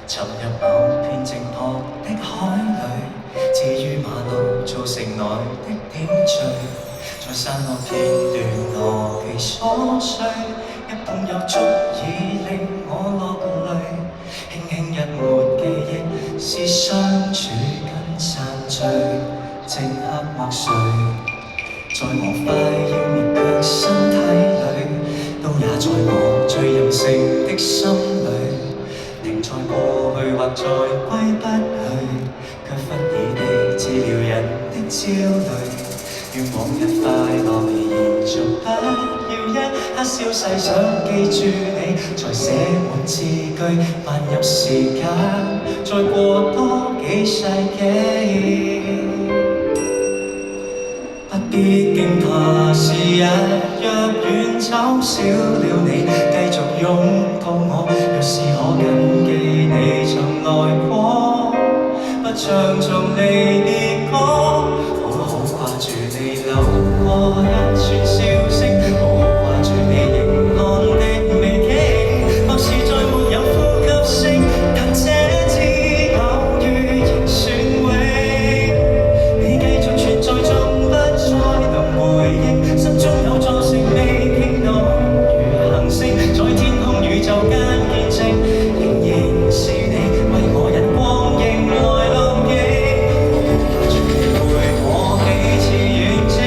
沉入某片靜泊的海裡，置於馬路造成內的點綴，在散落片段何其瑣碎，一碰又足以令我落淚。輕輕一抹記憶，是相處跟散聚，靜刻莫睡。在我快要滅卻身體裡，都也在我最任性的心裡。停在過去或再歸不去，卻忽爾地治療人的焦慮。願往日快樂延續，不要一刻消逝，想記住你，才寫滿字句，漫入時間，再過多幾世紀。不必驚怕是日若遠走少了你，繼續擁抱我，若是可緊記你曾來過，不唱從離別歌，好好掛住你流過一串笑聲，好好掛住你凝看的美景，或是再沒有呼吸聲，但這次偶遇仍算永，你繼續存在中不再能回應，心中有座城未傾倒如行星，在天空宇宙間見證，仍然是你為我引光迎來路徑。掛住你陪我幾次遠征，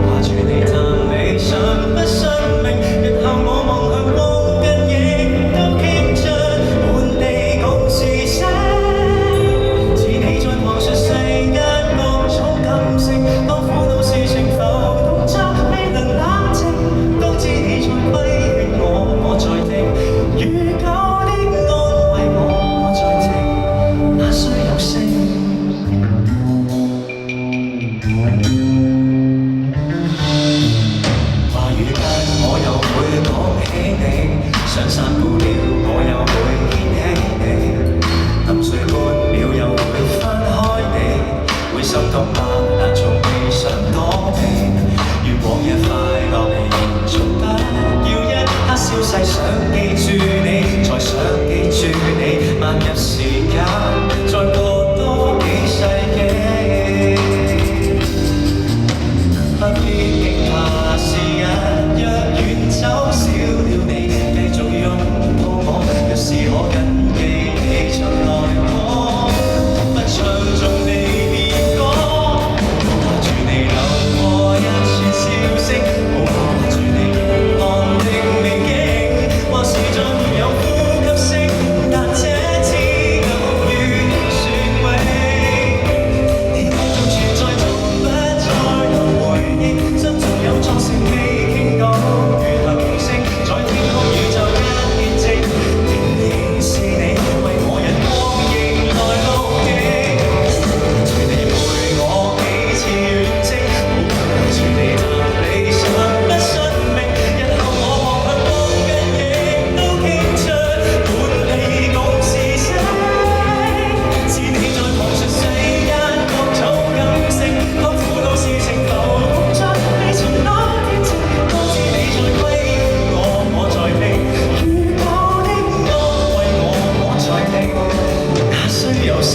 掛住你讚美上不生命，日後我望向光跟影都傾出滿地共是聲，似你在旁述世間各種感性，當苦惱事情浮動着未能冷靜，當知你在規勸我，我在聽，如舊的安慰我在聽，哪需有聲？話語間我又會講起你，想散步了我又會牽起你，臨睡半秒又會翻開你，會心痛嗎？但從未想躲避，願往日快樂延續，不要一刻消逝，想記住你，才想記住你，漫入時間，再過多幾世紀。不必驚怕是日若遠走少了你，繼續擁抱我，若是可緊記你曾來過，不唱縱離別歌，好掛住你流過一串笑聲，好掛住你凝看的美景，或是再沒有呼吸聲，但這次偶遇仍算永，你繼續存在中不再能回應，心中有座城未傾倒如行星，在天空宇宙間見證，仍然是你為我引光迎來路徑。掛住你陪我幾次遠征，好掛住你談理想不生命，日後我望向光跟影都傾出滿地共是聲，似你在旁述世間各種感性，當苦惱事情浮動着未曾那天晴，當知你在規勸我，我在聽，如舊的安慰我在聽，哪需有聲？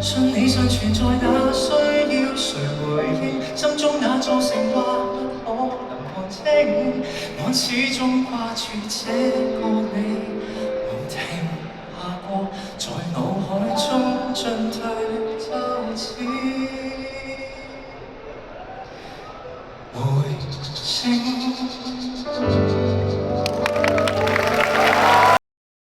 信你尚存在，那需要誰回應？心中那座城話不可能看清，我始終掛住這個你。